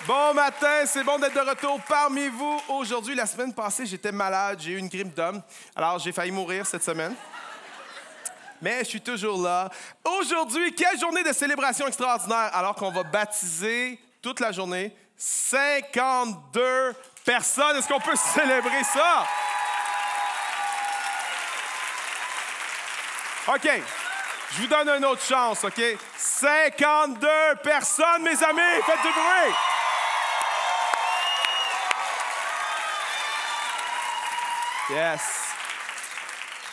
Bon matin, c'est bon d'être de retour parmi vous. Aujourd'hui, la semaine passée, j'étais malade, j'ai eu une grippe d'homme. Alors, j'ai failli mourir cette semaine. Mais je suis toujours là. Aujourd'hui, quelle journée de célébration extraordinaire, alors qu'on va baptiser toute la journée 52 personnes. Est-ce qu'on peut célébrer ça? OK. Je vous donne une autre chance, OK? 52 personnes, mes amis! Faites du bruit! Yes!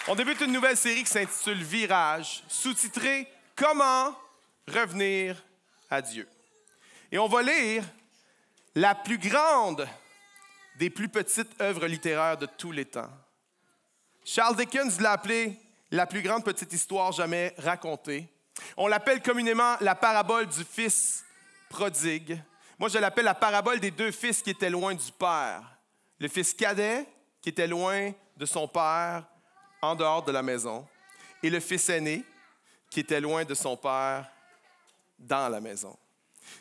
On débute une nouvelle série qui s'intitule Virage, sous-titrée « Comment revenir à Dieu ». Et on va lire la plus grande des plus petites œuvres littéraires de tous les temps. Charles Dickens l'a appelée la plus grande petite histoire jamais racontée. On l'appelle communément la parabole du fils prodigue. Moi, je l'appelle la parabole des deux fils qui étaient loin du père. Le fils cadet qui était loin de son père en dehors de la maison et le fils aîné qui était loin de son père dans la maison.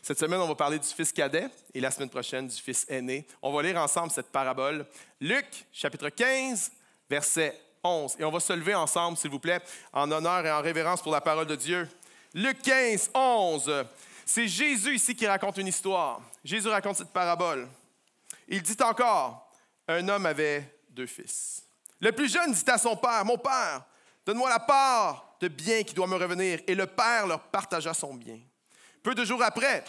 Cette semaine, on va parler du fils cadet et la semaine prochaine du fils aîné. On va lire ensemble cette parabole. Luc, chapitre 15, verset 11. Et on va se lever ensemble, s'il vous plaît, en honneur et en révérence pour la parole de Dieu. Luc 15, 11. C'est Jésus ici qui raconte une histoire. Jésus raconte cette parabole. Il dit encore, un homme avait deux fils. Le plus jeune dit à son père, « Mon père, donne-moi la part de bien qui doit me revenir. » Et le père leur partagea son bien. Peu de jours après,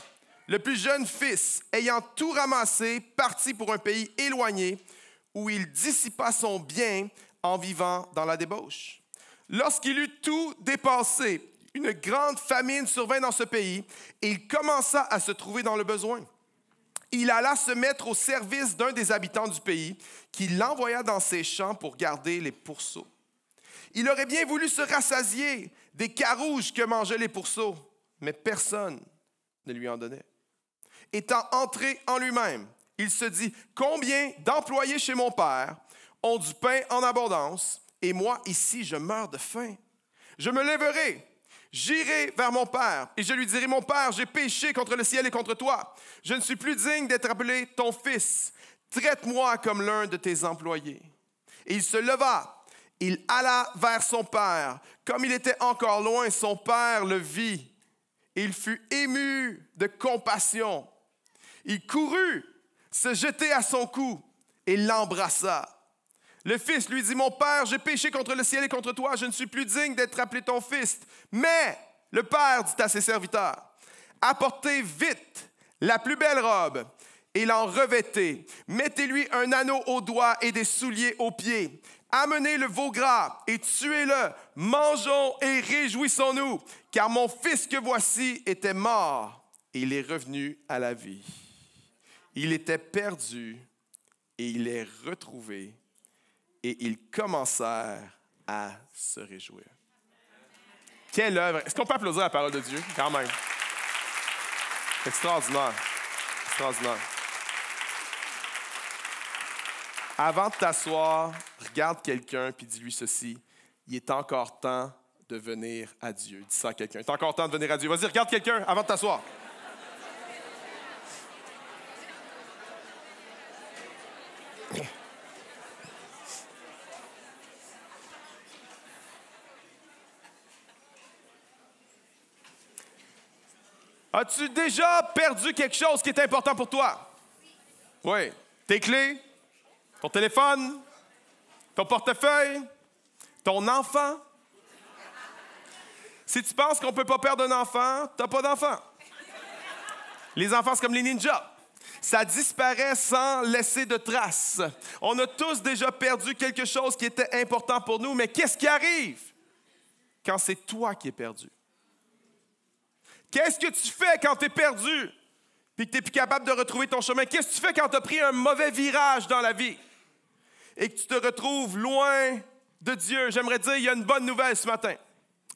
le plus jeune fils, ayant tout ramassé, partit pour un pays éloigné où il dissipa son bien en vivant dans la débauche. Lorsqu'il eut tout dépensé, une grande famine survint dans ce pays et il commença à se trouver dans le besoin. Il alla se mettre au service d'un des habitants du pays qui l'envoya dans ses champs pour garder les pourceaux. Il aurait bien voulu se rassasier des carouges que mangeaient les pourceaux, mais personne ne lui en donnait. Étant entré en lui-même, il se dit, « Combien d'employés chez mon père ont du pain en abondance, et moi, ici, je meurs de faim. Je me lèverai, j'irai vers mon père, et je lui dirai, « Mon père, j'ai péché contre le ciel et contre toi. Je ne suis plus digne d'être appelé ton fils. Traite-moi comme l'un de tes employés. » Et il se leva, il alla vers son père. Comme il était encore loin, son père le vit, et il fut ému de compassion. Il courut se jeter à son cou et l'embrassa. Le fils lui dit, « Mon père, j'ai péché contre le ciel et contre toi, je ne suis plus digne d'être appelé ton fils. » Mais le père dit à ses serviteurs, « Apportez vite la plus belle robe et l'en revêtez. Mettez-lui un anneau au doigt et des souliers aux pieds. Amenez le veau gras et tuez-le. Mangeons et réjouissons-nous, car mon fils que voici était mort et il est revenu à la vie. Il était perdu et il est retrouvé. » Et ils commencèrent à se réjouir. Quelle œuvre! Est-ce qu'on peut applaudir la parole de Dieu, quand même? Extraordinaire. Extraordinaire. Avant de t'asseoir, regarde quelqu'un et dis-lui ceci. Il est encore temps de venir à Dieu. Dis ça à quelqu'un. Il est encore temps de venir à Dieu. Vas-y, regarde quelqu'un avant de t'asseoir. As-tu déjà perdu quelque chose qui est important pour toi? Oui. Tes clés, ton téléphone, ton portefeuille, ton enfant. Si tu penses qu'on ne peut pas perdre un enfant, tu n'as pas d'enfant. Les enfants, c'est comme les ninjas. Ça disparaît sans laisser de traces. On a tous déjà perdu quelque chose qui était important pour nous, mais qu'est-ce qui arrive quand c'est toi qui es perdu? Qu'est-ce que tu fais quand tu es perdu et que tu n'es plus capable de retrouver ton chemin? Qu'est-ce que tu fais quand tu as pris un mauvais virage dans la vie et que tu te retrouves loin de Dieu? J'aimerais dire, il y a une bonne nouvelle ce matin.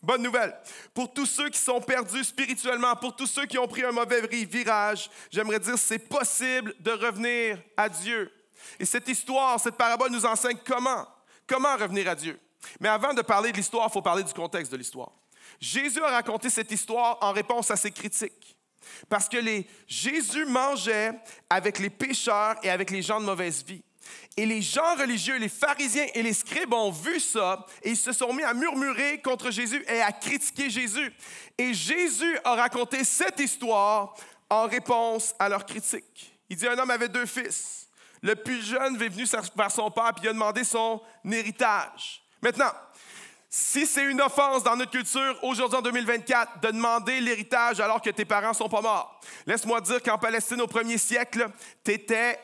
Bonne nouvelle. Pour tous ceux qui sont perdus spirituellement, pour tous ceux qui ont pris un mauvais virage, j'aimerais dire, c'est possible de revenir à Dieu. Et cette histoire, cette parabole nous enseigne comment revenir à Dieu. Mais avant de parler de l'histoire, il faut parler du contexte de l'histoire. Jésus a raconté cette histoire en réponse à ses critiques. Parce que Jésus mangeait avec les pécheurs et avec les gens de mauvaise vie. Et les gens religieux, les pharisiens et les scribes ont vu ça et ils se sont mis à murmurer contre Jésus et à critiquer Jésus. Et Jésus a raconté cette histoire en réponse à leurs critiques. Il dit, un homme avait 2 fils. Le plus jeune est venu vers son père et il a demandé son héritage. Maintenant, si c'est une offense dans notre culture, aujourd'hui en 2024, de demander l'héritage alors que tes parents ne sont pas morts, laisse-moi dire qu'en Palestine, au 1er siècle, tu étais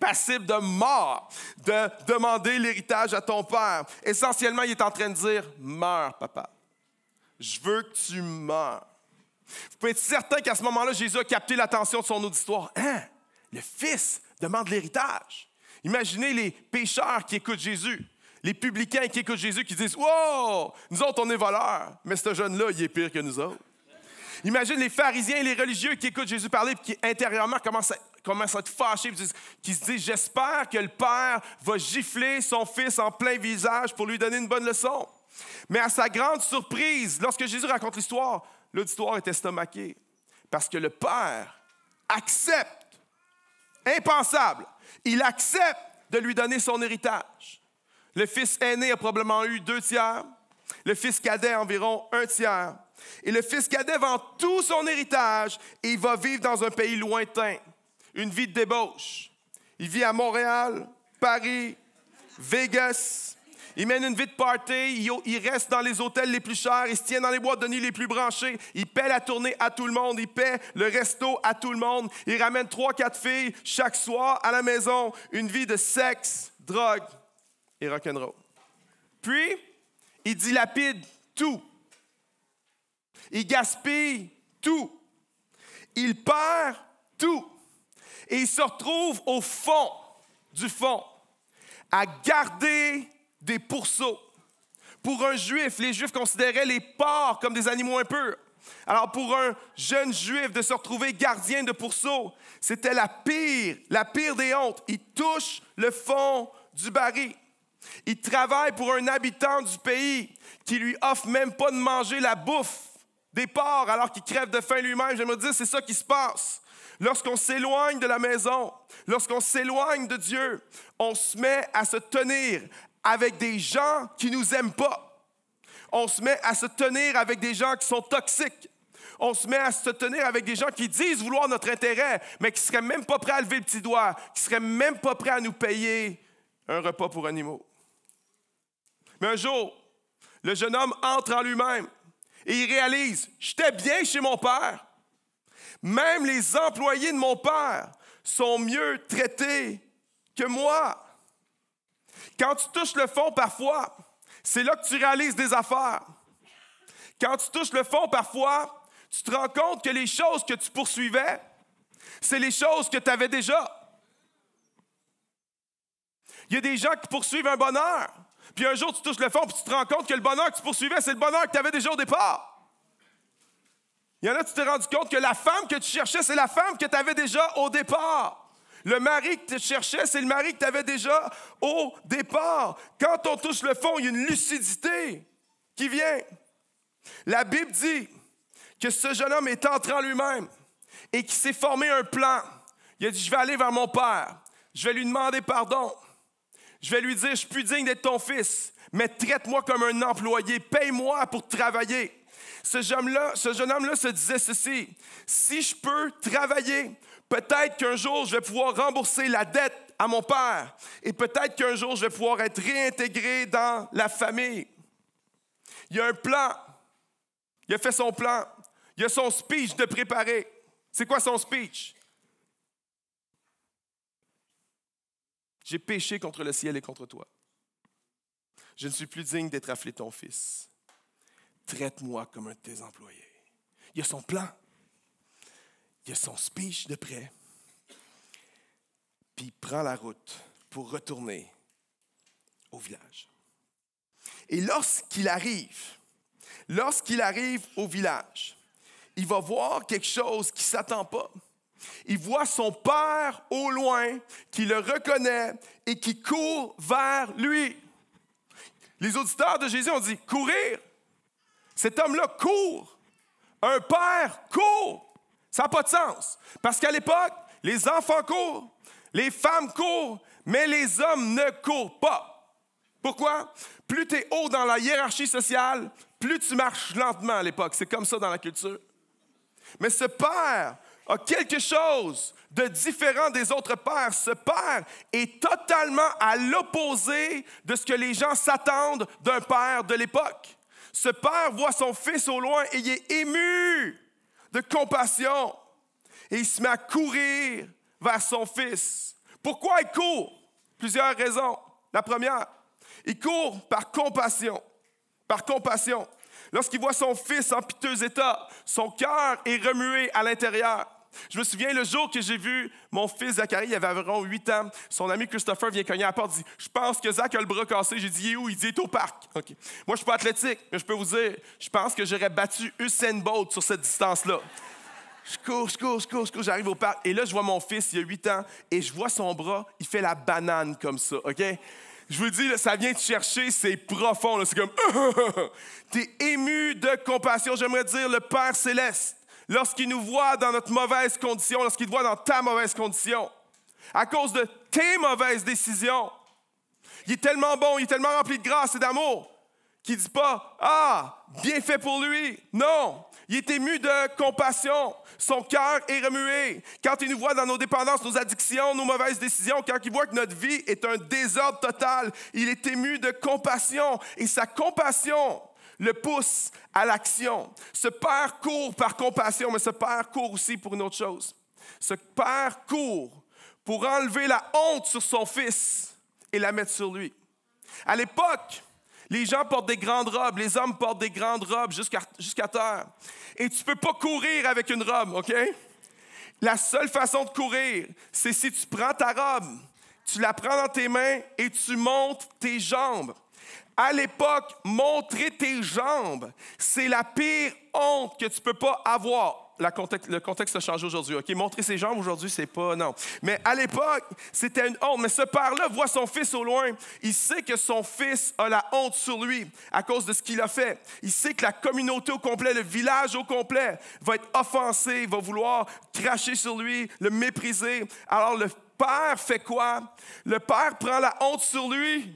passible de mort de demander l'héritage à ton père. Essentiellement, il est en train de dire, meurs, papa. Je veux que tu meurs. Vous pouvez être certain qu'à ce moment-là, Jésus a capté l'attention de son auditoire. Hein? Le fils demande l'héritage. Imaginez les pécheurs qui écoutent Jésus. Les publicains qui écoutent Jésus qui disent « Wow! Nous autres, on est voleurs. Mais ce jeune-là, il est pire que nous autres. » Imagine les pharisiens et les religieux qui écoutent Jésus parler et qui, intérieurement, commencent à être fâchés, qui se disent « J'espère que le père va gifler son fils en plein visage pour lui donner une bonne leçon. » Mais à sa grande surprise, lorsque Jésus raconte l'histoire, l'auditoire est estomaqué. Parce que le père accepte, impensable, il accepte de lui donner son héritage. Le fils aîné a probablement eu 2/3. Le fils cadet environ 1/3. Et le fils cadet vend tout son héritage et il va vivre dans un pays lointain. Une vie de débauche. Il vit à Montréal, Paris, Vegas. Il mène une vie de party. Il reste dans les hôtels les plus chers. Il se tient dans les boîtes de nuit les plus branchées. Il paie la tournée à tout le monde. Il paie le resto à tout le monde. Il ramène 3-4 filles chaque soir à la maison. Une vie de sexe, drogue et rock'n'roll. Puis, il dilapide tout. Il gaspille tout. Il perd tout. Et il se retrouve au fond du fond, à garder des pourceaux. Pour un Juif, les Juifs considéraient les porcs comme des animaux impurs. Alors, pour un jeune Juif, de se retrouver gardien de pourceaux, c'était la pire des hontes. Il touche le fond du baril. Il travaille pour un habitant du pays qui lui offre même pas de manger la bouffe des porcs alors qu'il crève de faim lui-même. J'aimerais dire, c'est ça qui se passe. Lorsqu'on s'éloigne de la maison, lorsqu'on s'éloigne de Dieu, on se met à se tenir avec des gens qui ne nous aiment pas. On se met à se tenir avec des gens qui sont toxiques. On se met à se tenir avec des gens qui disent vouloir notre intérêt, mais qui ne seraient même pas prêts à lever le petit doigt, qui ne seraient même pas prêts à nous payer un repas pour animaux. Mais un jour, le jeune homme entre en lui-même et il réalise « J'étais bien chez mon père. Même les employés de mon père sont mieux traités que moi. » Quand tu touches le fond, parfois, c'est là que tu réalises des affaires. Quand tu touches le fond, parfois, tu te rends compte que les choses que tu poursuivais, c'est les choses que tu avais déjà. Il y a des gens qui poursuivent un bonheur, puis un jour, tu touches le fond, puis tu te rends compte que le bonheur que tu poursuivais, c'est le bonheur que tu avais déjà au départ. Il y en a, tu t'es rendu compte que la femme que tu cherchais, c'est la femme que tu avais déjà au départ. Le mari que tu cherchais, c'est le mari que tu avais déjà au départ. Quand on touche le fond, il y a une lucidité qui vient. La Bible dit que ce jeune homme est entré en lui-même et qu'il s'est formé un plan. Il a dit, je vais aller vers mon père. Je vais lui demander pardon. Je vais lui dire, je suis plus digne d'être ton fils, mais traite-moi comme un employé. Paye-moi pour travailler. Ce jeune homme-là se disait ceci, si je peux travailler, peut-être qu'un jour, je vais pouvoir rembourser la dette à mon père et peut-être qu'un jour, je vais pouvoir être réintégré dans la famille. Il y a un plan. Il a fait son plan. Il a son speech de préparer. C'est quoi son speech? J'ai péché contre le ciel et contre toi. Je ne suis plus digne d'être appelé ton fils. Traite-moi comme un de tes employés. Il a son plan. Il a son speech de prêt. Puis il prend la route pour retourner au village. Et lorsqu'il arrive au village, il va voir quelque chose qu'il ne s'attend pas. Il voit son père au loin, qui le reconnaît et qui court vers lui. Les auditeurs de Jésus ont dit « courir ». Cet homme-là court. Un père court. Ça n'a pas de sens. Parce qu'à l'époque, les enfants courent, les femmes courent, mais les hommes ne courent pas. Pourquoi? Plus tu es haut dans la hiérarchie sociale, plus tu marches lentement à l'époque. C'est comme ça dans la culture. Mais ce père a quelque chose de différent des autres pères. Ce père est totalement à l'opposé de ce que les gens s'attendent d'un père de l'époque. Ce père voit son fils au loin et il est ému de compassion. Et il se met à courir vers son fils. Pourquoi il court? Plusieurs raisons. La première, il court par compassion. Par compassion. Lorsqu'il voit son fils en piteux état, son cœur est remué à l'intérieur. Je me souviens le jour que j'ai vu mon fils Zachary, il avait environ 8 ans. Son ami Christopher vient cogner à la porte et dit « Je pense que Zach a le bras cassé. » J'ai dit « Il est où? » Il dit « Il est au parc. » Okay. Moi, je ne suis pas athlétique, mais je peux vous dire, je pense que j'aurais battu Usain Bolt sur cette distance-là. Je cours, j'arrive au parc. Et là, je vois mon fils, il a 8 ans, et je vois son bras, il fait la banane comme ça, OK? Je vous le dis, là, ça vient te chercher, c'est profond. Là, c'est comme, tu es ému de compassion. J'aimerais dire, le Père Céleste, lorsqu'il nous voit dans notre mauvaise condition, lorsqu'il te voit dans ta mauvaise condition, à cause de tes mauvaises décisions, il est tellement bon, il est tellement rempli de grâce et d'amour, qu'il ne dit pas, « Ah, bien fait pour lui. » Non, il est ému de compassion. Son cœur est remué. Quand il nous voit dans nos dépendances, nos addictions, nos mauvaises décisions, quand il voit que notre vie est un désordre total, il est ému de compassion. Et sa compassion le pousse à l'action. Ce père court par compassion, mais ce père court aussi pour une autre chose. Ce père court pour enlever la honte sur son fils et la mettre sur lui. À l'époque, les gens portent des grandes robes, les hommes portent des grandes robes jusqu'à terre. Et tu ne peux pas courir avec une robe, OK? La seule façon de courir, c'est si tu prends ta robe, tu la prends dans tes mains et tu montes tes jambes. À l'époque, montrer tes jambes, c'est la pire honte que tu ne peux pas avoir. Le contexte a changé aujourd'hui. OK? Montrer ses jambes aujourd'hui, c'est pas... Non. Mais à l'époque, c'était une honte. Mais ce père-là voit son fils au loin. Il sait que son fils a la honte sur lui à cause de ce qu'il a fait. Il sait que la communauté au complet, le village au complet, va être offensé, va vouloir cracher sur lui, le mépriser. Alors le père fait quoi? Le père prend la honte sur lui.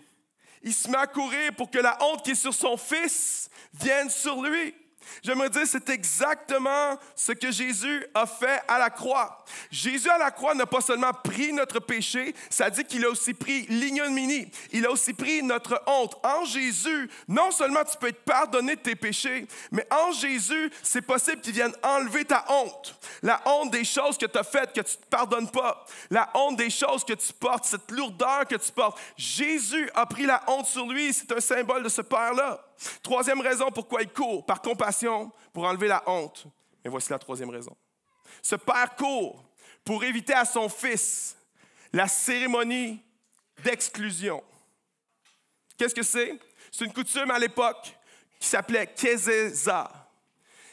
Il se met à courir pour que la honte qui est sur son fils vienne sur lui. J'aimerais dire, c'est exactement ce que Jésus a fait à la croix. Jésus à la croix n'a pas seulement pris notre péché, ça dit qu'il a aussi pris l'ignominie. Il a aussi pris notre honte. En Jésus, non seulement tu peux être pardonné de tes péchés, mais en Jésus, c'est possible qu'il vienne enlever ta honte. La honte des choses que tu as faites, que tu ne te pardonnes pas. La honte des choses que tu portes, cette lourdeur que tu portes. Jésus a pris la honte sur lui. C'est un symbole de ce Père-là. Troisième raison pourquoi il court, par compassion, pour enlever la honte. Mais voici la troisième raison. Ce père court pour éviter à son fils la cérémonie d'exclusion. Qu'est-ce que c'est? C'est une coutume à l'époque qui s'appelait Kezeza.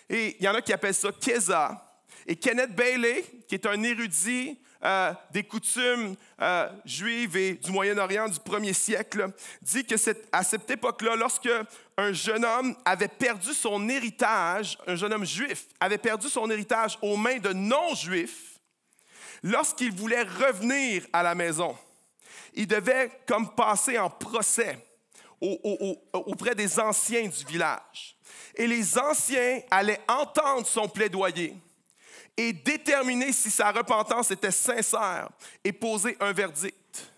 Et il y en a qui appellent ça Keza. Et Kenneth Bailey, qui est un érudit des coutumes juives et du Moyen-Orient du 1er siècle, dit que à cette époque-là, lorsque un jeune homme avait perdu son héritage, un jeune homme juif avait perdu son héritage aux mains de non-juifs, lorsqu'il voulait revenir à la maison, il devait comme passer en procès auprès des anciens du village. Et les anciens allaient entendre son plaidoyer et déterminer si sa repentance était sincère et poser un verdict.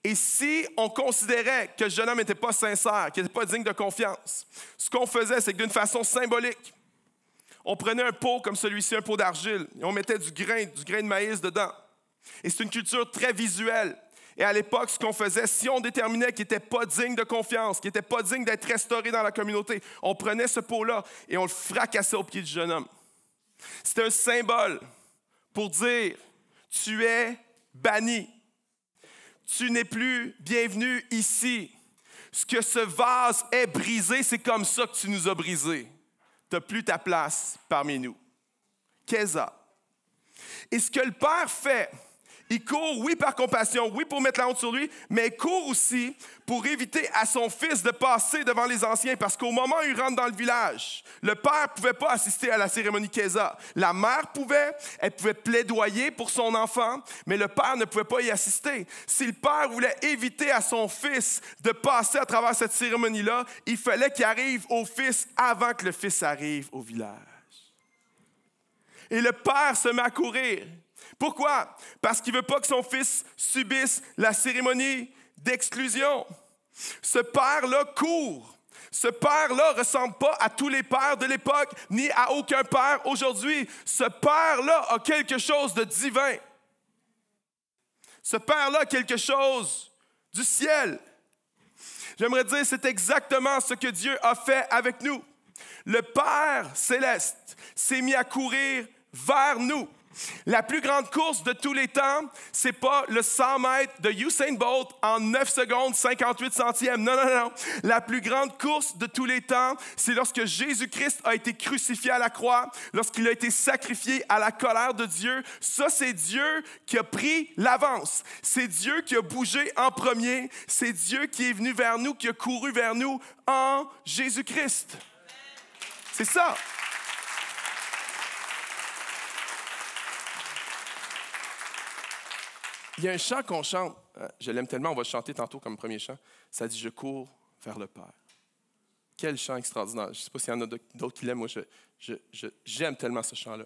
Et si on considérait que le jeune homme n'était pas sincère, qu'il n'était pas digne de confiance, ce qu'on faisait, c'est que d'une façon symbolique, on prenait un pot comme celui-ci, un pot d'argile, et on mettait du grain de maïs dedans. Et c'est une culture très visuelle. Et à l'époque, ce qu'on faisait, si on déterminait qu'il n'était pas digne de confiance, qu'il n'était pas digne d'être restauré dans la communauté, on prenait ce pot-là et on le fracassait au pied du jeune homme. C'était un symbole pour dire « Tu es banni. Tu n'es plus bienvenu ici. Ce que ce vase est brisé, c'est comme ça que tu nous as brisés. Tu n'as plus ta place parmi nous. » Keza. Et ce que le Père fait, Il court, oui, par compassion, oui, pour mettre la honte sur lui, mais il court aussi pour éviter à son fils de passer devant les anciens, parce qu'au moment où il rentre dans le village, le père ne pouvait pas assister à la cérémonie Kéza. La mère pouvait, elle pouvait plaidoyer pour son enfant, mais le père ne pouvait pas y assister. Si le père voulait éviter à son fils de passer à travers cette cérémonie-là, il fallait qu'il arrive au fils avant que le fils arrive au village. Et le père se met à courir. Pourquoi? Parce qu'il ne veut pas que son fils subisse la cérémonie d'exclusion. Ce père-là court. Ce père-là ne ressemble pas à tous les pères de l'époque, ni à aucun père aujourd'hui. Ce père-là a quelque chose de divin. Ce père-là a quelque chose du ciel. J'aimerais dire, c'est exactement ce que Dieu a fait avec nous. Le Père céleste s'est mis à courir vers nous. La plus grande course de tous les temps, ce n'est pas le 100 mètres de Usain Bolt en 9 secondes 58 centièmes. Non, non, non. La plus grande course de tous les temps, c'est lorsque Jésus-Christ a été crucifié à la croix, lorsqu'il a été sacrifié à la colère de Dieu. Ça, c'est Dieu qui a pris l'avance. C'est Dieu qui a bougé en premier. C'est Dieu qui est venu vers nous, qui a couru vers nous en Jésus-Christ. C'est ça. Il y a un chant qu'on chante, je l'aime tellement, on va le chanter tantôt comme premier chant. Ça dit « Je cours vers le Père ». Quel chant extraordinaire. Je ne sais pas s'il y en a d'autres qui l'aiment, moi j'aime tellement ce chant-là.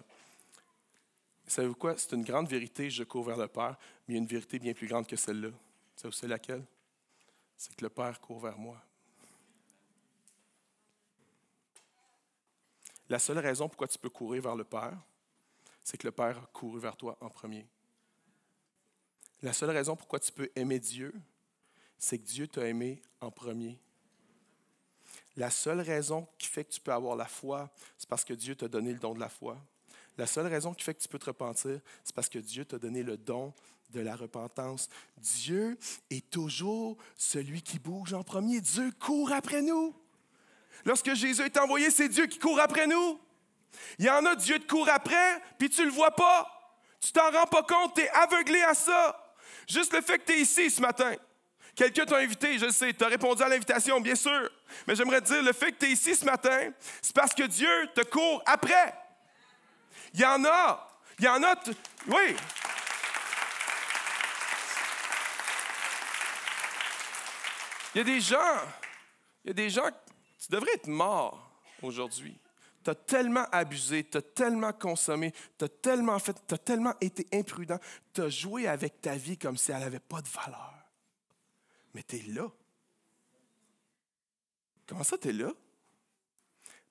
Savez-vous quoi? C'est une grande vérité, je cours vers le Père, mais il y a une vérité bien plus grande que celle-là. Savez-vous c'est laquelle? C'est que le Père court vers moi. La seule raison pourquoi tu peux courir vers le Père, c'est que le Père a couru vers toi en premier. La seule raison pourquoi tu peux aimer Dieu, c'est que Dieu t'a aimé en premier. La seule raison qui fait que tu peux avoir la foi, c'est parce que Dieu t'a donné le don de la foi. La seule raison qui fait que tu peux te repentir, c'est parce que Dieu t'a donné le don de la repentance. Dieu est toujours celui qui bouge en premier. Dieu court après nous. Lorsque Jésus est envoyé, c'est Dieu qui court après nous. Il y en a, Dieu te court après, puis tu ne le vois pas. Tu t'en rends pas compte, tu es aveuglé à ça. Juste le fait que tu es ici ce matin. Quelqu'un t'a invité, je le sais, tu as répondu à l'invitation, bien sûr. Mais j'aimerais te dire, le fait que tu es ici ce matin, c'est parce que Dieu te court après. Il y en a, oui. Il y a des gens, tu devrais être mort aujourd'hui. Tu as tellement abusé, tu as tellement consommé, tu as tellement été imprudent, tu as joué avec ta vie comme si elle n'avait pas de valeur. Mais tu es là. Comment ça, tu es là?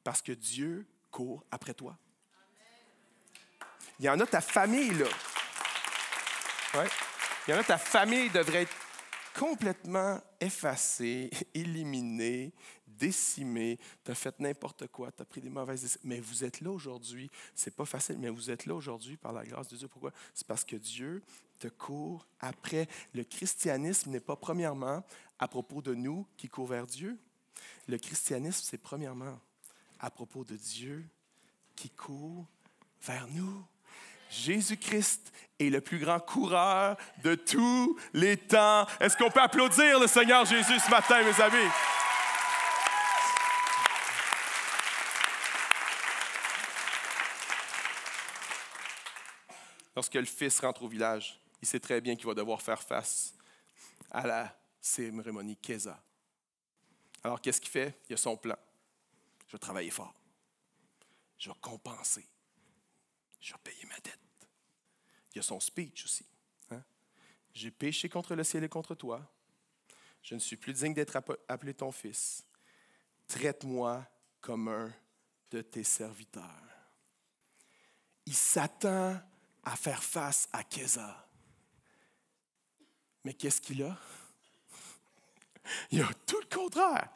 Parce que Dieu court après toi. Il y en a ta famille, là. Ouais. Il y en a ta famille devrait être complètement effacée, éliminée, décimée. Tu as fait n'importe quoi, tu as pris des mauvaises décisions. Mais vous êtes là aujourd'hui. C'est pas facile, mais vous êtes là aujourd'hui par la grâce de Dieu. Pourquoi? C'est parce que Dieu te court après. Le christianisme n'est pas premièrement à propos de nous qui courent vers Dieu. Le christianisme, c'est premièrement à propos de Dieu qui court vers nous. Jésus-Christ est le plus grand coureur de tous les temps. Est-ce qu'on peut applaudir le Seigneur Jésus ce matin, mes amis? Lorsque le Fils rentre au village, il sait très bien qu'il va devoir faire face à la cérémonie Kéza. Alors, qu'est-ce qu'il fait? Il a son plan. Je vais travailler fort. Je vais compenser. Je vais payer ma dette. Il y a son speech aussi. Hein? J'ai péché contre le ciel et contre toi. Je ne suis plus digne d'être appelé ton fils. Traite-moi comme un de tes serviteurs. Il s'attend à faire face à Kéza. Mais qu'est-ce qu'il a? Il a tout le contraire.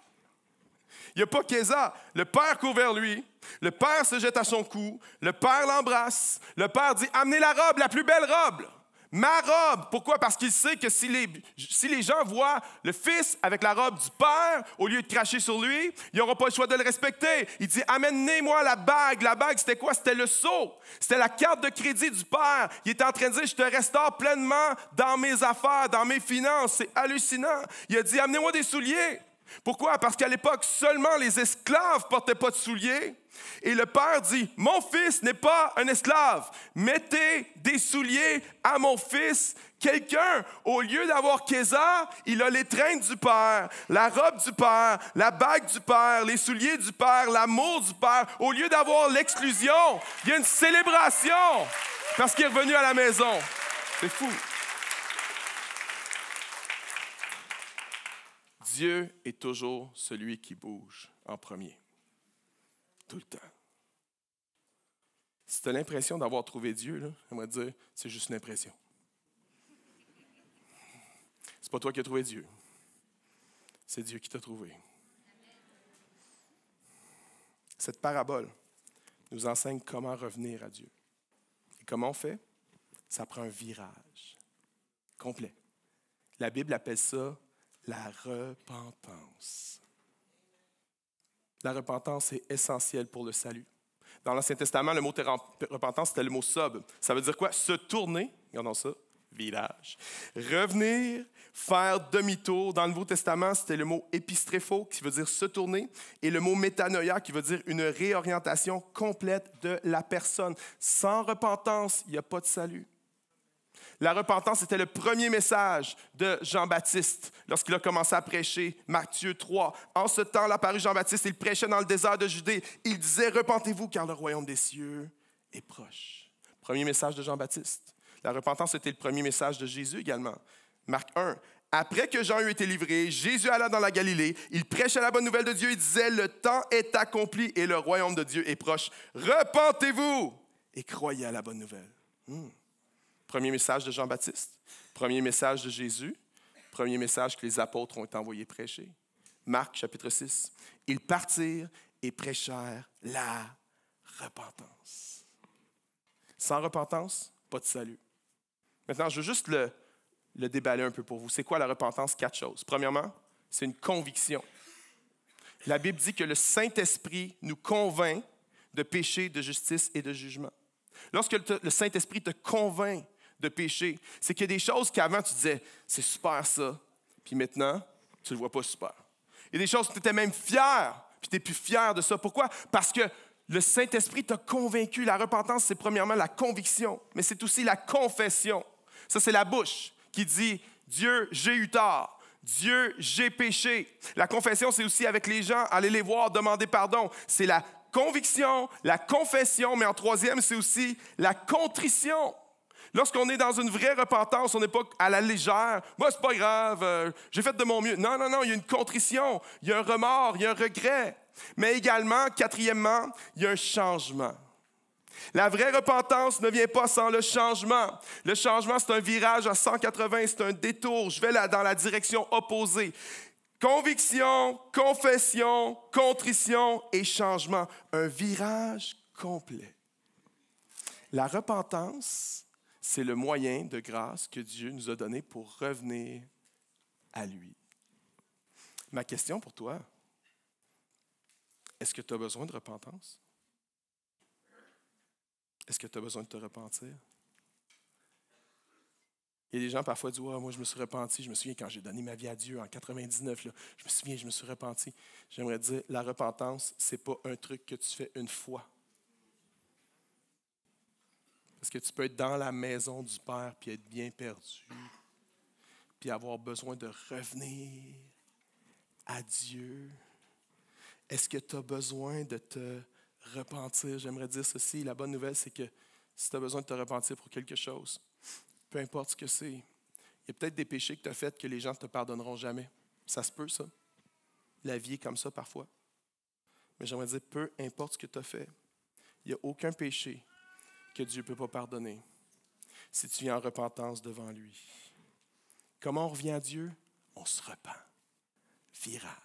Il n'y a pas Kéza. Le Père court vers lui. Le Père se jette à son cou. Le Père l'embrasse. Le Père dit « Amenez la robe, la plus belle robe. » Ma robe. Pourquoi? Parce qu'il sait que si les gens voient le Fils avec la robe du Père, au lieu de cracher sur lui, ils n'auront pas le choix de le respecter. Il dit, amenez-moi la bague. La bague, c'était quoi? C'était le sceau. C'était la carte de crédit du Père. Il était en train de dire, je te restaure pleinement dans mes affaires, dans mes finances. C'est hallucinant. Il a dit, amenez-moi des souliers. Pourquoi? Parce qu'à l'époque, seulement les esclaves ne portaient pas de souliers. Et le père dit, mon fils n'est pas un esclave. Mettez des souliers à mon fils. Quelqu'un, au lieu d'avoir Kézar, il a l'étreinte du père, la robe du père, la bague du père, les souliers du père, l'amour du père. Au lieu d'avoir l'exclusion, il y a une célébration parce qu'il est revenu à la maison. C'est fou. Dieu est toujours celui qui bouge en premier. Tout le temps. Si tu as l'impression d'avoir trouvé Dieu, là, j'aimerais te dire, c'est juste une impression. C'est pas toi qui as trouvé Dieu. C'est Dieu qui t'a trouvé. Cette parabole nous enseigne comment revenir à Dieu. Et comment on fait? Ça prend un virage complet. La Bible appelle ça la repentance. La repentance est essentielle pour le salut. Dans l'Ancien Testament, le mot repentance, c'était le mot sob. Ça veut dire quoi? Se tourner, regardons ça, virage. Revenir, faire demi-tour. Dans le Nouveau Testament, c'était le mot épistrépho, qui veut dire se tourner, et le mot métanoïa, qui veut dire une réorientation complète de la personne. Sans repentance, il n'y a pas de salut. La repentance était le premier message de Jean-Baptiste lorsqu'il a commencé à prêcher, Matthieu 3. En ce temps-là, apparut Jean-Baptiste, il prêchait dans le désert de Judée. Il disait, repentez-vous car le royaume des cieux est proche. Premier message de Jean-Baptiste. La repentance était le premier message de Jésus également. Marc 1. Après que Jean eut été livré, Jésus alla dans la Galilée. Il prêchait la bonne nouvelle de Dieu. Il disait, le temps est accompli et le royaume de Dieu est proche. Repentez-vous et croyez à la bonne nouvelle. Premier message de Jean-Baptiste, premier message de Jésus, premier message que les apôtres ont été envoyés prêcher. Marc, chapitre 6. Ils partirent et prêchèrent la repentance. Sans repentance, pas de salut. Maintenant, je veux juste le déballer un peu pour vous. C'est quoi la repentance? 4 choses. Premièrement, c'est une conviction. La Bible dit que le Saint-Esprit nous convainc de péché, de justice et de jugement. Lorsque le Saint-Esprit te convainc de péché, c'est qu'il y a des choses qu'avant tu disais, c'est super ça, puis maintenant, tu ne le vois pas super. Il y a des choses où tu étais même fier, puis tu n'es plus fier de ça. Pourquoi? Parce que le Saint-Esprit t'a convaincu. La repentance, c'est premièrement la conviction, mais c'est aussi la confession. Ça, c'est la bouche qui dit, Dieu, j'ai eu tort. Dieu, j'ai péché. La confession, c'est aussi avec les gens, aller les voir, demander pardon. C'est la conviction, la confession, mais en troisième, c'est aussi la contrition. Lorsqu'on est dans une vraie repentance, on n'est pas à la légère. Moi, c'est pas grave, j'ai fait de mon mieux. Non, il y a une contrition, il y a un remords, il y a un regret. Mais également, quatrièmement, il y a un changement. La vraie repentance ne vient pas sans le changement. Le changement, c'est un virage à 180, c'est un détour. Je vais dans la direction opposée. Conviction, confession, contrition et changement. Un virage complet. La repentance, c'est le moyen de grâce que Dieu nous a donné pour revenir à lui. Ma question pour toi, est-ce que tu as besoin de repentance? Est-ce que tu as besoin de te repentir? Il y a des gens parfois qui disent, moi je me suis repenti, je me souviens quand j'ai donné ma vie à Dieu en 99, là, je me suis repenti. J'aimerais dire, la repentance, ce n'est pas un truc que tu fais une fois. Parce que tu peux être dans la maison du Père puis être bien perdu, puis avoir besoin de revenir à Dieu. Est-ce que tu as besoin de te repentir? J'aimerais dire ceci, la bonne nouvelle, c'est que si tu as besoin de te repentir pour quelque chose, peu importe ce que c'est, il y a peut-être des péchés que tu as faits que les gens ne te pardonneront jamais. Ça se peut, ça. La vie est comme ça parfois. Mais j'aimerais dire, peu importe ce que tu as fait, il n'y a aucun péché que Dieu ne peut pas pardonner si tu viens en repentance devant lui. Comment on revient à Dieu? On se repent. Virage.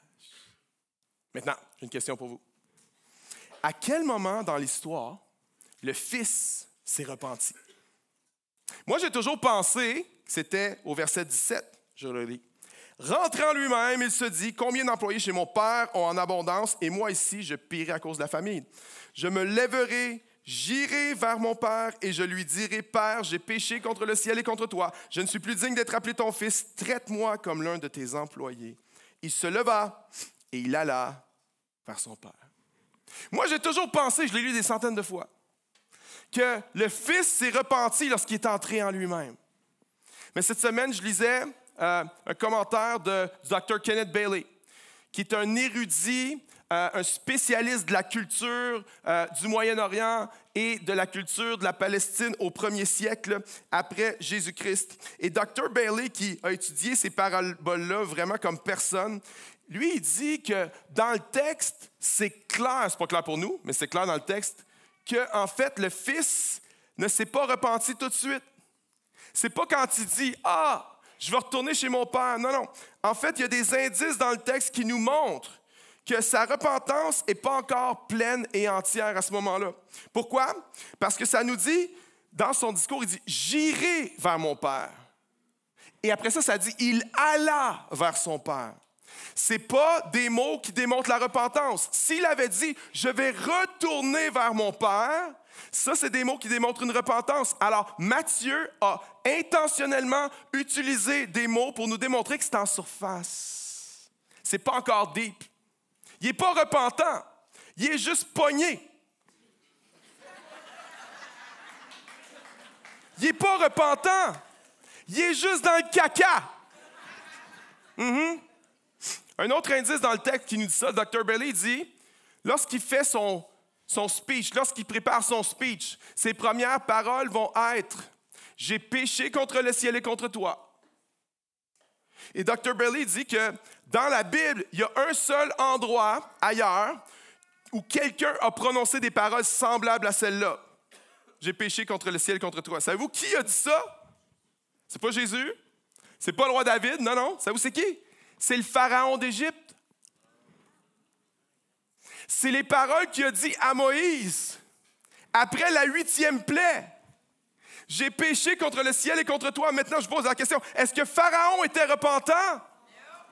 Maintenant, j'ai une question pour vous. À quel moment dans l'histoire le Fils s'est repenti? Moi, j'ai toujours pensé, c'était au verset 17, je le lis. Rentrant lui-même, il se dit, combien d'employés chez mon père ont en abondance, et moi ici, je péris à cause de la famine. Je me lèverai, j'irai vers mon père, et je lui dirai, Père, j'ai péché contre le ciel et contre toi. Je ne suis plus digne d'être appelé ton fils. Traite-moi comme l'un de tes employés. Il se leva, et il alla vers son père. Moi, j'ai toujours pensé, je l'ai lu des centaines de fois, que le fils s'est repenti lorsqu'il est entré en lui-même. Mais cette semaine, je lisais un commentaire du Dr. Kenneth Bailey, qui est un érudit, un spécialiste de la culture du Moyen-Orient et de la culture de la Palestine au 1er siècle après Jésus-Christ. Et Dr. Bailey, qui a étudié ces paraboles-là vraiment comme personne, lui, il dit que dans le texte, c'est clair, c'est pas clair pour nous, mais c'est clair dans le texte, qu'en fait, le fils ne s'est pas repenti tout de suite. C'est pas quand il dit « Ah, je vais retourner chez mon père ». Non, non. En fait, il y a des indices dans le texte qui nous montrent que sa repentance n'est pas encore pleine et entière à ce moment-là. Pourquoi? Parce que ça nous dit, dans son discours, il dit « J'irai vers mon père ». Et après ça, ça dit « Il alla vers son père ». Ce n'est pas des mots qui démontrent la repentance. S'il avait dit « Je vais retourner vers mon père », ça, c'est des mots qui démontrent une repentance. Alors, Matthieu a intentionnellement utilisé des mots pour nous démontrer que c'est en surface. Ce n'est pas encore deep. Il n'est pas repentant. Il est juste pogné. Il n'est pas repentant. Il est juste dans le caca. Un autre indice dans le texte qui nous dit ça, Dr. Bailey dit, lorsqu'il fait son speech, lorsqu'il prépare son speech, ses premières paroles vont être « J'ai péché contre le ciel et contre toi ». Et Dr. Bailey dit que dans la Bible, il y a un seul endroit ailleurs où quelqu'un a prononcé des paroles semblables à celles-là. « J'ai péché contre le ciel et contre toi ». Savez-vous qui a dit ça? C'est pas Jésus, c'est pas le roi David, non, non. Savez-vous c'est qui? C'est le pharaon d'Égypte. C'est les paroles qu'il a dit à Moïse après la 8e plaie. J'ai péché contre le ciel et contre toi. Maintenant, je pose la question, est-ce que Pharaon était repentant?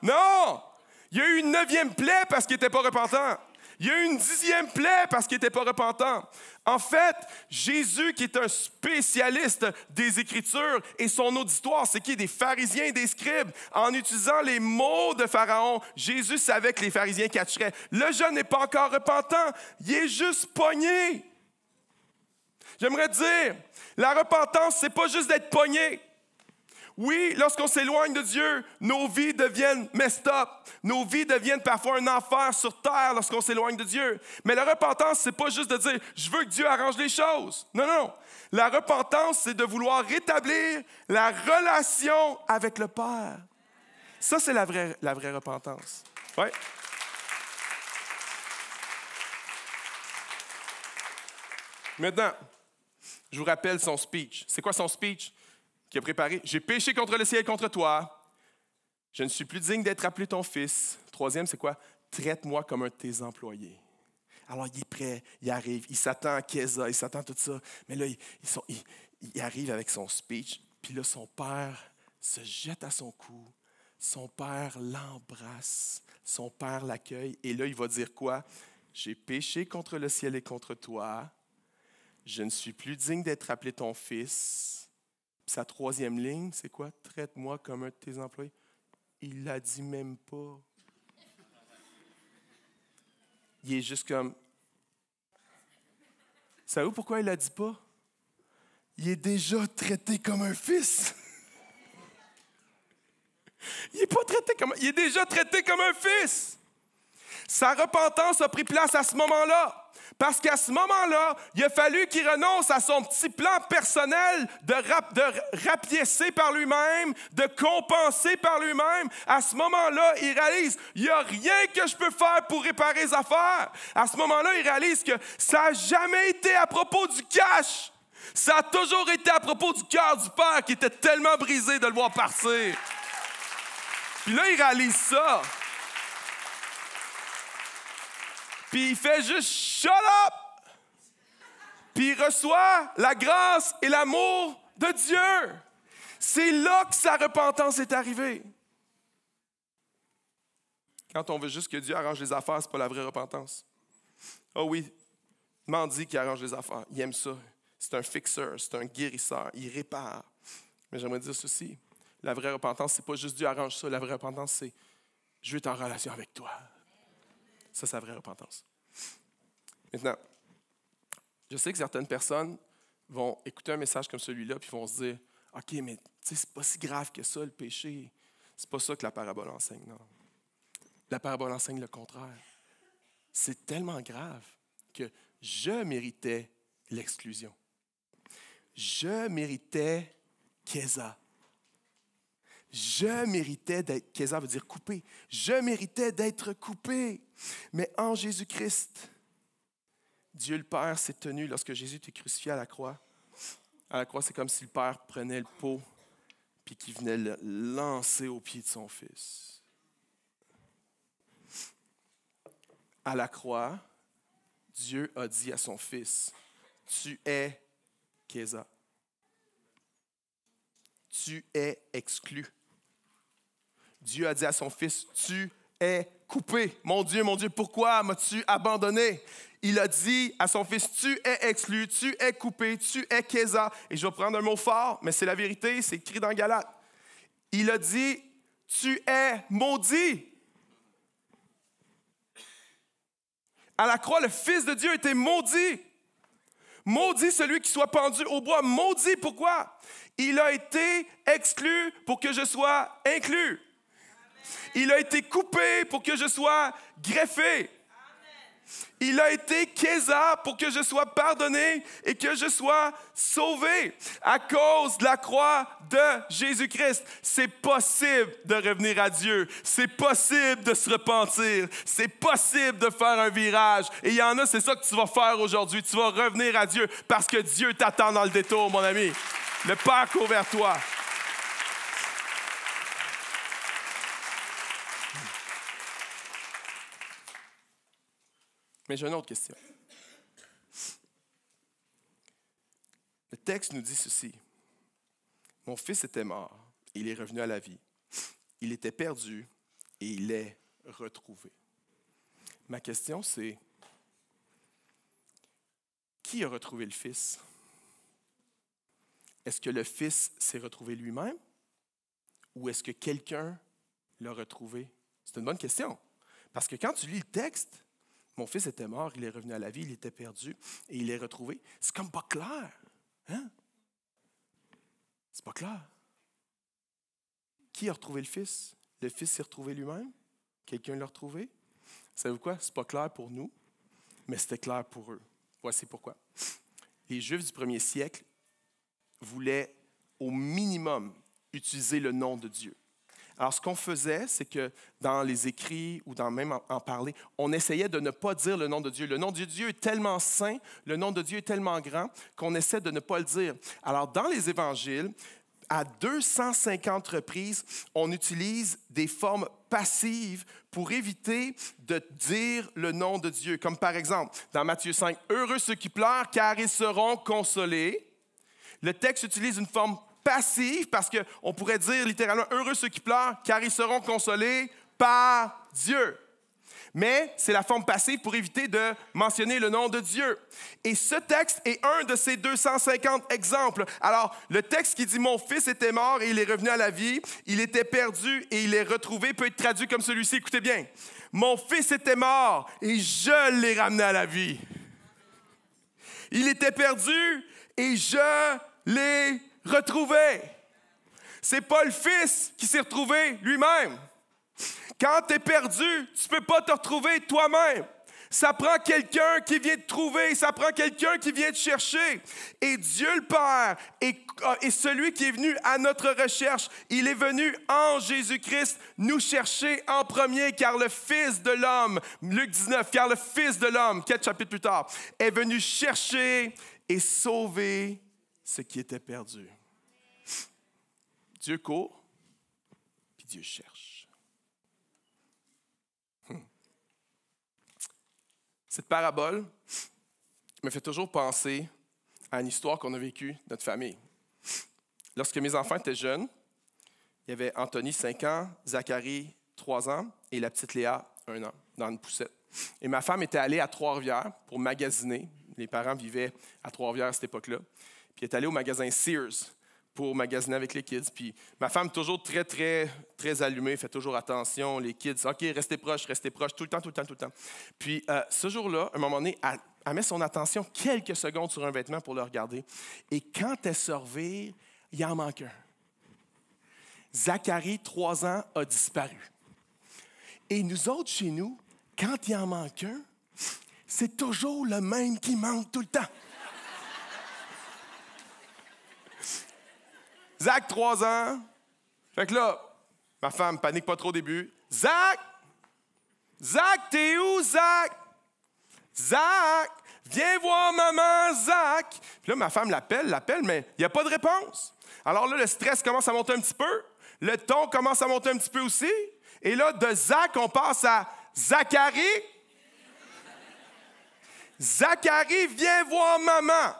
Non! Il y a eu une 9e plaie parce qu'il n'était pas repentant. Il y a eu une 10e plaie parce qu'il n'était pas repentant. En fait, Jésus, qui est un spécialiste des Écritures, et son auditoire, c'est qui? Des pharisiens et des scribes. En utilisant les mots de Pharaon, Jésus savait que les pharisiens catcheraient. Le jeune n'est pas encore repentant, il est juste pogné. J'aimerais dire, la repentance, c'est pas juste d'être pogné. Oui, lorsqu'on s'éloigne de Dieu, nos vies deviennent messed up. Nos vies deviennent parfois un enfer sur terre lorsqu'on s'éloigne de Dieu. Mais la repentance, c'est pas juste de dire « je veux que Dieu arrange les choses ». Non, non, non. La repentance, c'est de vouloir rétablir la relation avec le Père. Ça, c'est la vraie repentance. Ouais. Maintenant, je vous rappelle son speech. C'est quoi son speech qu'il a préparé? « J'ai péché contre le ciel et contre toi. Je ne suis plus digne d'être appelé ton fils. » 3e, c'est quoi? « Traite-moi comme un de tes employés. » Alors, il est prêt, il arrive, il s'attend à Kéza, il s'attend à tout ça. Mais là, il arrive avec son speech. Puis là, son père se jette à son cou. Son père l'embrasse. Son père l'accueille. Et là, il va dire quoi? « J'ai péché contre le ciel et contre toi. Je ne suis plus digne d'être appelé ton fils. » Puis sa 3e ligne, c'est quoi? « Traite-moi comme un de tes employés. » Il ne l'a dit même pas. Il est juste comme... Savez-vous pourquoi il ne l'a dit pas? Il est déjà traité comme un fils. Il n'est pas traité comme... Il est déjà traité comme un fils. Sa repentance a pris place à ce moment-là. Parce qu'à ce moment-là, il a fallu qu'il renonce à son petit plan personnel de rapiécer par lui-même, de compenser par lui-même. À ce moment-là, il réalise, il n'y a rien que je peux faire pour réparer les affaires. À ce moment-là, il réalise que ça n'a jamais été à propos du cash. Ça a toujours été à propos du cœur du Père qui était tellement brisé de le voir partir. Puis là, il réalise ça. Puis il fait juste « shut up ». Puis il reçoit la grâce et l'amour de Dieu. C'est là que sa repentance est arrivée. Quand on veut juste que Dieu arrange les affaires, ce n'est pas la vraie repentance. Oh oui, Mandy qui arrange les affaires, il aime ça. C'est un fixeur, c'est un guérisseur, il répare. Mais j'aimerais dire ceci, la vraie repentance, ce n'est pas juste Dieu arrange ça, la vraie repentance, c'est je veux être en relation avec toi. Ça, c'est la vraie repentance. Maintenant, je sais que certaines personnes vont écouter un message comme celui-là puis vont se dire « OK, mais c'est pas si grave que ça, le péché. » C'est pas ça que la parabole enseigne, non. La parabole enseigne le contraire. C'est tellement grave que je méritais l'exclusion. Je méritais Kéza. Je méritais d'être, Kéza veut dire coupé. Je méritais d'être coupé. Mais en Jésus-Christ, Dieu le Père s'est tenu lorsque Jésus était crucifié à la croix. À la croix, c'est comme si le Père prenait le pot puis qu'il venait le lancer aux pieds de son Fils. À la croix, Dieu a dit à son Fils, « Tu es Kéza. Tu es exclu. » Dieu a dit à son Fils, « Tu es coupé. Mon Dieu, pourquoi m'as-tu abandonné? » Il a dit à son Fils, « Tu es exclu, tu es coupé, tu es Kéza. » Et je vais prendre un mot fort, mais c'est la vérité, c'est écrit dans Galates. Il a dit, « Tu es maudit. » À la croix, le Fils de Dieu était maudit. Maudit celui qui soit pendu au bois. Maudit, pourquoi? Il a été exclu pour que je sois inclus. Il a été coupé pour que je sois greffé. Il a été Kéza pour que je sois pardonné et que je sois sauvé. À cause de la croix de Jésus-Christ, c'est possible de revenir à Dieu. C'est possible de se repentir. C'est possible de faire un virage. Et il y en a, c'est ça que tu vas faire aujourd'hui. Tu vas revenir à Dieu parce que Dieu t'attend dans le détour, mon ami. Le Père court vers toi. Mais j'ai une autre question. Le texte nous dit ceci. « Mon fils était mort, il est revenu à la vie. Il était perdu et il est retrouvé. » Ma question, c'est, qui a retrouvé le fils? Est-ce que le fils s'est retrouvé lui-même ou est-ce que quelqu'un l'a retrouvé? C'est une bonne question. Parce que quand tu lis le texte, mon fils était mort, il est revenu à la vie, il était perdu et il est retrouvé. C'est comme pas clair. Hein? C'est pas clair. Qui a retrouvé le fils? Le fils s'est retrouvé lui-même? Quelqu'un l'a retrouvé? Savez-vous quoi? C'est pas clair pour nous, mais c'était clair pour eux. Voici pourquoi. Les Juifs du premier siècle voulaient au minimum utiliser le nom de Dieu. Alors, ce qu'on faisait, c'est que dans les écrits ou dans même en parler, on essayait de ne pas dire le nom de Dieu. Le nom de Dieu est tellement saint, le nom de Dieu est tellement grand qu'on essaie de ne pas le dire. Alors, dans les évangiles, à 250 reprises, on utilise des formes passives pour éviter de dire le nom de Dieu. Comme par exemple, dans Matthieu 5, « Heureux ceux qui pleurent, car ils seront consolés. » Le texte utilise une forme passive parce qu'on pourrait dire littéralement « Heureux ceux qui pleurent, car ils seront consolés par Dieu. » Mais c'est la forme passive pour éviter de mentionner le nom de Dieu. Et ce texte est un de ces 250 exemples. Alors, le texte qui dit « Mon fils était mort et il est revenu à la vie, il était perdu et il est retrouvé » peut être traduit comme celui-ci. Écoutez bien. « Mon fils était mort et je l'ai ramené à la vie. Il était perdu et je l'ai retrouvé. » C'est pas le fils qui s'est retrouvé lui-même. Quand tu es perdu, tu ne peux pas te retrouver toi-même. Ça prend quelqu'un qui vient te trouver, ça prend quelqu'un qui vient te chercher. Et Dieu le Père est celui qui est venu à notre recherche. Il est venu en Jésus-Christ nous chercher en premier, car le Fils de l'homme, Luc 19, car le Fils de l'homme, 4 chapitres plus tard, est venu chercher et sauver ce qui était perdu. Dieu court, puis Dieu cherche. Cette parabole me fait toujours penser à une histoire qu'on a vécue, notre famille. lorsque mes enfants étaient jeunes, il y avait Anthony, 5 ans, Zacharie, 3 ans, et la petite Léa, 1 an, dans une poussette. Et ma femme était allée à Trois-Rivières pour magasiner. Les parents vivaient à Trois-Rivières à cette époque-là. Puis elle est allée au magasin Sears pour magasiner avec les kids. Puis ma femme, toujours très, très, très allumée, fait toujours attention, les kids. OK, restez proches, tout le temps, tout le temps, tout le temps. Puis ce jour-là, à un moment donné, elle met son attention quelques secondes sur un vêtement pour le regarder. Et quand elle se revire, il en manque un. Zacharie, 3 ans, a disparu. Et nous autres, chez nous, quand il en manque un, c'est toujours le même qui manque tout le temps. Zach, 3 ans. Fait que là, ma femme panique pas trop au début. Zach! Zach, t'es où, Zach? Zach! Viens voir maman, Zach! Puis là, ma femme l'appelle, mais il n'y a pas de réponse. Alors là, le stress commence à monter un petit peu. Le ton commence à monter un petit peu aussi. Et là, de Zach, on passe à Zacharie. Zacharie, viens voir maman.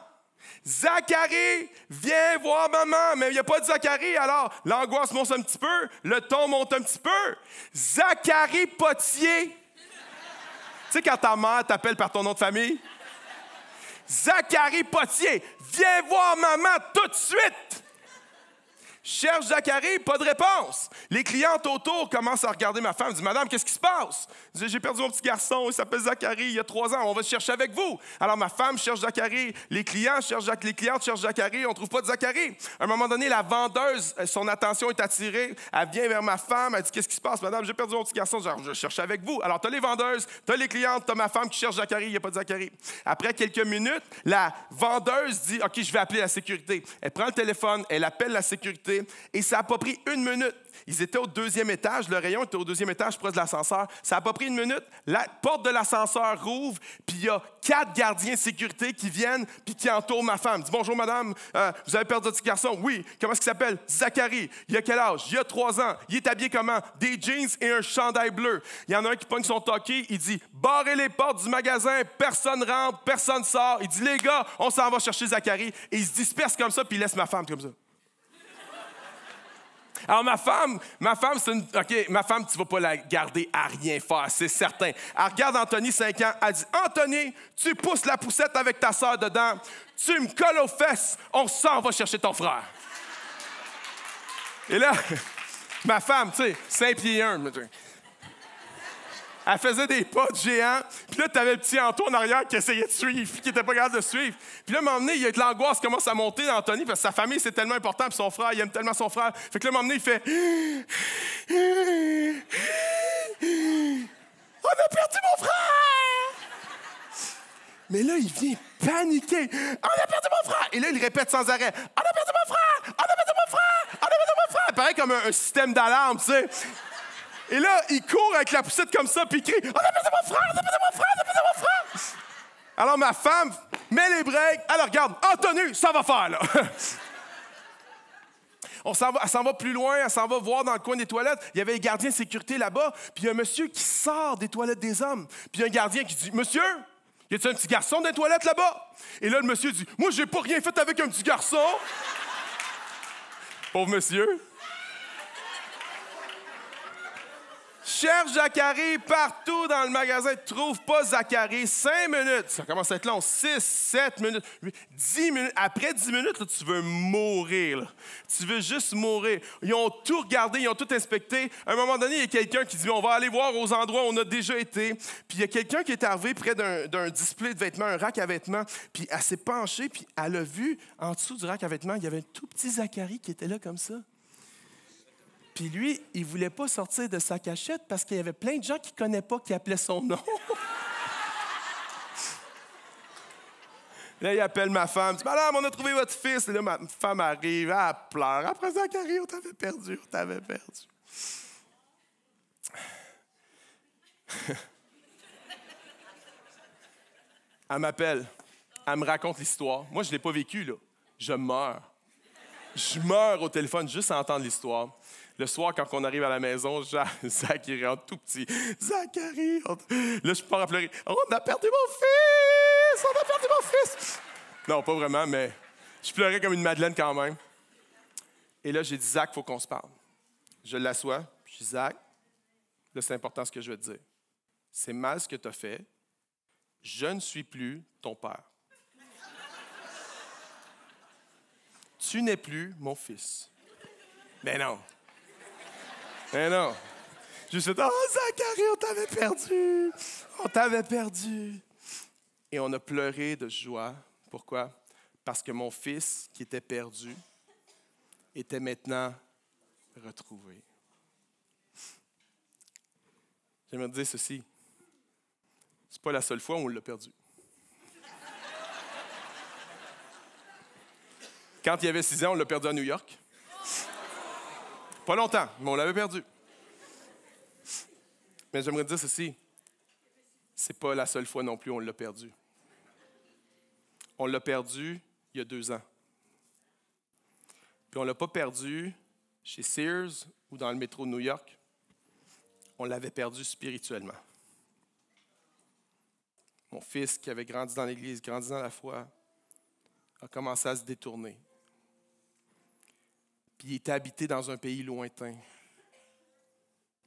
Zacharie, viens voir maman. Mais il n'y a pas de Zacharie, alors l'angoisse monte un petit peu, le ton monte un petit peu. Zacharie Potier. Tu sais, quand ta mère t'appelle par ton nom de famille? Zacharie Potier, viens voir maman tout de suite. Cherche Zacharie, pas de réponse. Les clientes autour commencent à regarder ma femme. Disent, madame, qu'est-ce qui se passe? Je dis, j'ai perdu mon petit garçon, il s'appelle Zacharie, il y a 3 ans, on va le chercher avec vous. Alors ma femme cherche Zacharie, les clientes cherchent Zacharie, on ne trouve pas de Zacharie. À un moment donné, la vendeuse, son attention est attirée, elle vient vers ma femme, elle dit, qu'est-ce qui se passe, madame? J'ai perdu mon petit garçon, je cherche avec vous. Alors tu as les vendeuses, tu as les clientes, tu as ma femme qui cherche Zacharie, il n'y a pas de Zacharie. Après quelques minutes, la vendeuse dit, OK, je vais appeler la sécurité. Elle prend le téléphone, elle appelle la sécurité. Et ça n'a pas pris 1 minute. Ils étaient au 2e étage, le rayon était au 2e étage, proche de l'ascenseur. Ça n'a pas pris 1 minute. La porte de l'ascenseur rouvre, puis il y a 4 gardiens de sécurité qui viennent, puis qui entourent ma femme. Ils disent, bonjour madame, vous avez perdu votre petit garçon? Oui. Comment est-ce qu'il s'appelle? Zacharie. Il a quel âge? Il a 3 ans. Il est habillé comment? Des jeans et un chandail bleu. Il y en a un qui pogne son toquet, il dit, barrez les portes du magasin, personne rentre, personne sort. Il dit, les gars, on s'en va chercher Zacharie. Et il se disperse comme ça, puis il laisse ma femme comme ça. Alors, ma femme, c'est une... OK, ma femme, tu ne vas pas la garder à rien faire, c'est certain. Elle regarde Anthony, 5 ans, elle dit, Anthony, tu pousses la poussette avec ta sœur dedans, tu me colles aux fesses, on s'en va chercher ton frère. Et là, ma femme, tu sais, 5 pieds 1, elle faisait des pas de géant. Puis là, tu avais le petit Antoine en arrière qui essayait de suivre, qui n'était pas capable de suivre. Puis là, à un moment donné, il y a de l'angoisse qui commence à monter dans Anthony parce que sa famille, c'est tellement important. Puis son frère, il aime tellement son frère. Fait que là, à un moment donné, il fait... On a perdu mon frère! Mais là, il vient paniquer. On a perdu mon frère! Et là, il répète sans arrêt. On a perdu mon frère! On a perdu mon frère! On a perdu mon frère! Pareil comme un système d'alarme, tu sais. Et là, il court avec la poussette comme ça, puis il crie « On a perdu mon frère! On a perdu mon frère! On a perdu mon frère! » Alors ma femme met les breaks, elle regarde « Anthony, ça va faire, là! » Elle s'en va plus loin, elle s'en va voir dans le coin des toilettes. Il y avait un gardien de sécurité là-bas, puis il y a un monsieur qui sort des toilettes des hommes. Puis il y a un gardien qui dit « Monsieur, y a-t-il un petit garçon dans les toilettes là-bas? » Et là, le monsieur dit « Moi, j'ai pas rien fait avec un petit garçon! » Pauvre monsieur. Cherche Zacharie partout dans le magasin. Trouve pas Zacharie. 5 minutes. Ça commence à être long. 6, 7 minutes, 10 minutes. Après 10 minutes, là, tu veux mourir. Là. Tu veux juste mourir. Ils ont tout regardé, ils ont tout inspecté. À un moment donné, il y a quelqu'un qui dit, on va aller voir aux endroits où on a déjà été. Puis il y a quelqu'un qui est arrivé près d'un display de vêtements, un rack à vêtements. Puis elle s'est penchée, puis elle a vu en dessous du rack à vêtements, il y avait un tout petit Zacharie qui était là comme ça. Puis lui, il ne voulait pas sortir de sa cachette parce qu'il y avait plein de gens qui ne connaissaient pas qui appelaient son nom. Là, il appelle ma femme. Il dit, madame, on a trouvé votre fils. Et là, ma femme arrive, elle pleure. Après Zacharie, on t'avait perdu, on t'avait perdu. Elle m'appelle. Elle me raconte l'histoire. Moi, je ne l'ai pas vécu, là. Je meurs. Je meurs au téléphone juste à entendre l'histoire. Le soir, quand on arrive à la maison, Zach, il rentre tout petit. Zacharie! Là, je pars à pleurer. On a perdu mon fils! On a perdu mon fils! Non, pas vraiment, mais je pleurais comme une madeleine quand même. Et là, j'ai dit, Zach, il faut qu'on se parle. Je l'assois, puis je dis, Zach, là, c'est important ce que je vais te dire. C'est mal ce que tu as fait. Je ne suis plus ton père. Tu n'es plus mon fils. Mais non. Mais non. Je suis fait, oh, Zachary, on t'avait perdu. On t'avait perdu. Et on a pleuré de joie. Pourquoi? Parce que mon fils, qui était perdu, était maintenant retrouvé. J'aimerais te dire ceci. C'est pas la seule fois où on l'a perdu. Quand il avait 6 ans, on l'a perdu à New York. Pas longtemps, mais on l'avait perdu. Mais j'aimerais te dire ceci. C'est pas la seule fois non plus où on l'a perdu. On l'a perdu il y a 2 ans. Puis on ne l'a pas perdu chez Sears ou dans le métro de New York. On l'avait perdu spirituellement. Mon fils, qui avait grandi dans l'Église, grandi dans la foi, a commencé à se détourner. Puis il était habité dans un pays lointain.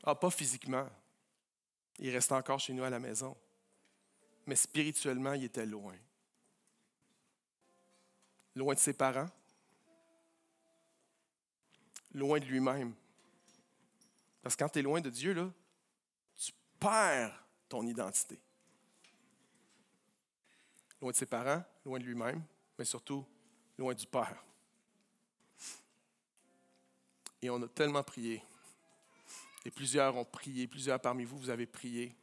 Ah, pas physiquement. Il restait encore chez nous à la maison. Mais spirituellement, il était loin. Loin de ses parents. Loin de lui-même. Parce que quand tu es loin de Dieu, là, tu perds ton identité. Loin de ses parents, loin de lui-même, mais surtout loin du Père. Et on a tellement prié. Et plusieurs ont prié, plusieurs parmi vous, vous avez prié.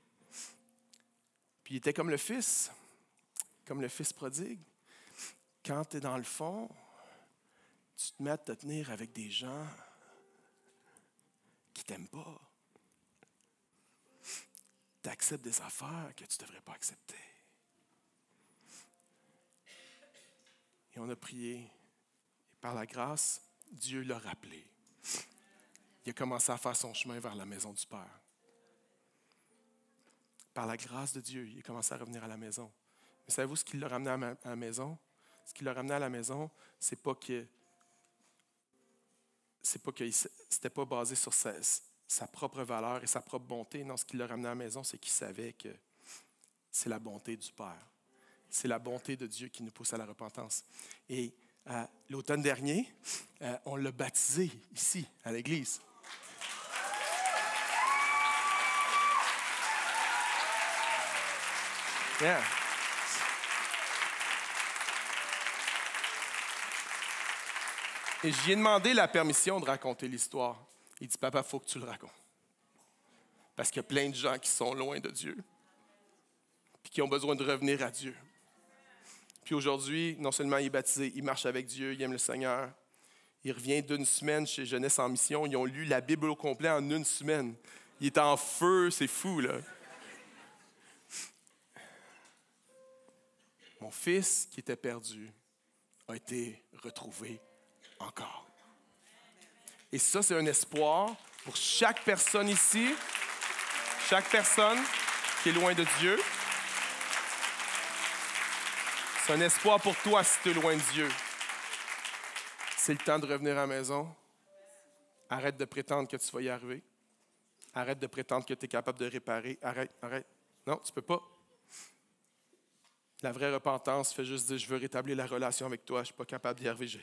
Puis il était comme le fils prodigue. Quand tu es dans le fond, tu te mets à te tenir avec des gens qui ne t'aiment pas. Tu acceptes des affaires que tu ne devrais pas accepter. Et on a prié. Et par la grâce, Dieu l'a rappelé. Il a commencé à faire son chemin vers la maison du Père. Par la grâce de Dieu, il a commencé à revenir à la maison. Mais savez-vous ce qui l'a ramené à la maison? Ce qui l'a ramené à la maison, c'est pas que c'était pas basé sur sa propre valeur et sa propre bonté. Non, ce qui l'a ramené à la maison, c'est qu'il savait que c'est la bonté du Père. C'est la bonté de Dieu qui nous pousse à la repentance. Et l'automne dernier, on l'a baptisé ici, à l'Église. Yeah. Et j'y ai demandé la permission de raconter l'histoire. Il dit, papa, il faut que tu le racontes. Parce qu'il y a plein de gens qui sont loin de Dieu, puis qui ont besoin de revenir à Dieu. Puis aujourd'hui, non seulement il est baptisé, il marche avec Dieu, il aime le Seigneur. Il revient d'une semaine chez Jeunesse en Mission. Ils ont lu la Bible au complet en 1 semaine. Il est en feu, c'est fou, là. Mon fils qui était perdu a été retrouvé encore. Et ça, c'est un espoir pour chaque personne ici, chaque personne qui est loin de Dieu. C'est un espoir pour toi si tu es loin de Dieu. C'est le temps de revenir à la maison. Arrête de prétendre que tu vas y arriver. Arrête de prétendre que tu es capable de réparer. Arrête. Non, tu ne peux pas. La vraie repentance fait juste dire, je veux rétablir la relation avec toi, je ne suis pas capable d'y arriver.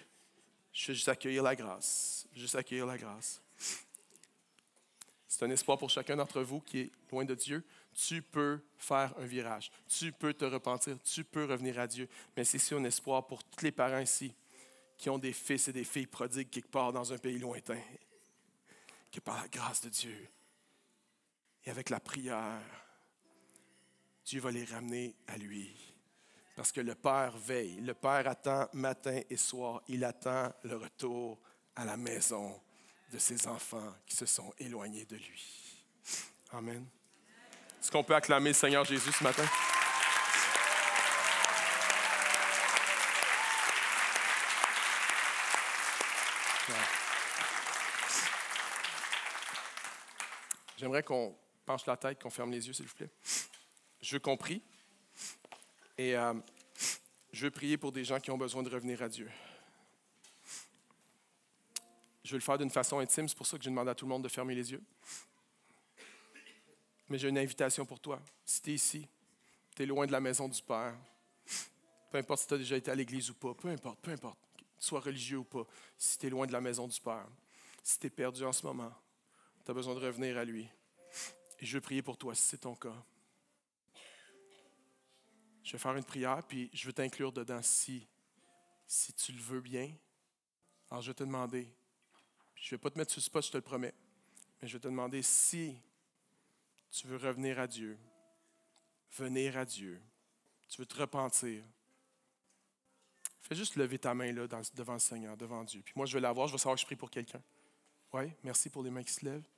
Je veux juste accueillir la grâce. Juste accueillir la grâce. C'est un espoir pour chacun d'entre vous qui est loin de Dieu. Tu peux faire un virage. Tu peux te repentir. Tu peux revenir à Dieu. Mais c'est aussi un espoir pour tous les parents ici qui ont des fils et des filles prodigues quelque part dans un pays lointain. Que par la grâce de Dieu et avec la prière, Dieu va les ramener à lui. Parce que le Père veille. Le Père attend matin et soir. Il attend le retour à la maison de ses enfants qui se sont éloignés de lui. Amen. Est-ce qu'on peut acclamer le Seigneur Jésus ce matin? J'aimerais qu'on penche la tête, qu'on ferme les yeux, s'il vous plaît. Je veux qu'on prie. Et je veux prier pour des gens qui ont besoin de revenir à Dieu. Je Je veux le faire d'une façon intime, c'est pour ça que j'ai demandé à tout le monde de fermer les yeux. Mais j'ai une invitation pour toi. Si tu es ici, tu es loin de la maison du Père, peu importe si tu as déjà été à l'église ou pas, peu importe, que tu sois religieux ou pas, si tu es loin de la maison du Père, si tu es perdu en ce moment, tu as besoin de revenir à lui. Et je veux prier pour toi si c'est ton cas. Je vais faire une prière, puis je veux t'inclure dedans si tu le veux bien. Alors je vais te demander, je ne vais pas te mettre sur le spot, je te le promets, mais je vais te demander si tu veux revenir à Dieu, venir à Dieu, tu veux te repentir. Fais juste lever ta main là, devant le Seigneur, devant Dieu. Puis moi, je vais la voir, je vais savoir que je prie pour quelqu'un. Oui, merci pour les mains qui se lèvent.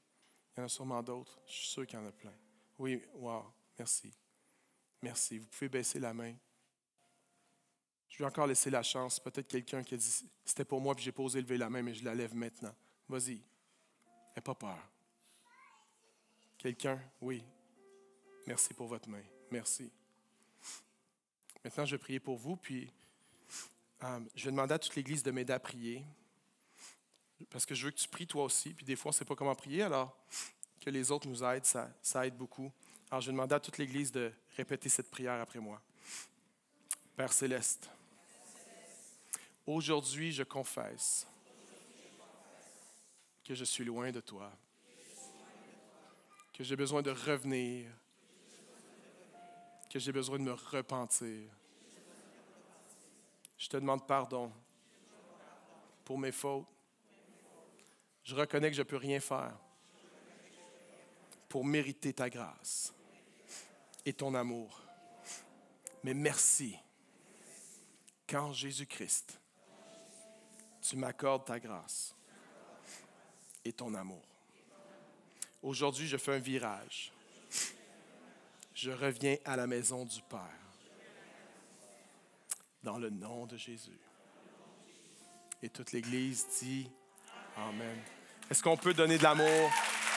Il y en a sûrement d'autres. Je suis sûr qu'il y en a plein. Oui, wow, merci. Merci. Vous pouvez baisser la main. Je vais encore laisser la chance. Peut-être quelqu'un qui a dit « C'était pour moi, puis j'ai pas osé lever la main, mais je la lève maintenant. » Vas-y. N'aie pas peur. Quelqu'un? Oui. Merci pour votre main. Merci. Maintenant, je vais prier pour vous, puis je vais demander à toute l'Église de m'aider à prier. Parce que je veux que tu pries toi aussi, puis des fois, on ne sait pas comment prier, alors que les autres nous aident, ça aide beaucoup. Alors, je vais demander à toute l'Église de répéter cette prière après moi. Père Céleste, aujourd'hui, je confesse que je suis loin de toi, que j'ai besoin de revenir, que j'ai besoin de me repentir. Je te demande pardon pour mes fautes. Je reconnais que je ne peux rien faire pour mériter ta grâce et ton amour. Mais merci qu'en Jésus-Christ, tu m'accordes ta grâce et ton amour. Aujourd'hui, je fais un virage. Je reviens à la maison du Père. Dans le nom de Jésus. Et toute l'Église dit Amen. Est-ce qu'on peut donner de l'amour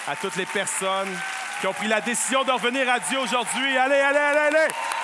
à toutes les personnes qui ont pris la décision de revenir à Dieu aujourd'hui? Allez, allez, allez, allez!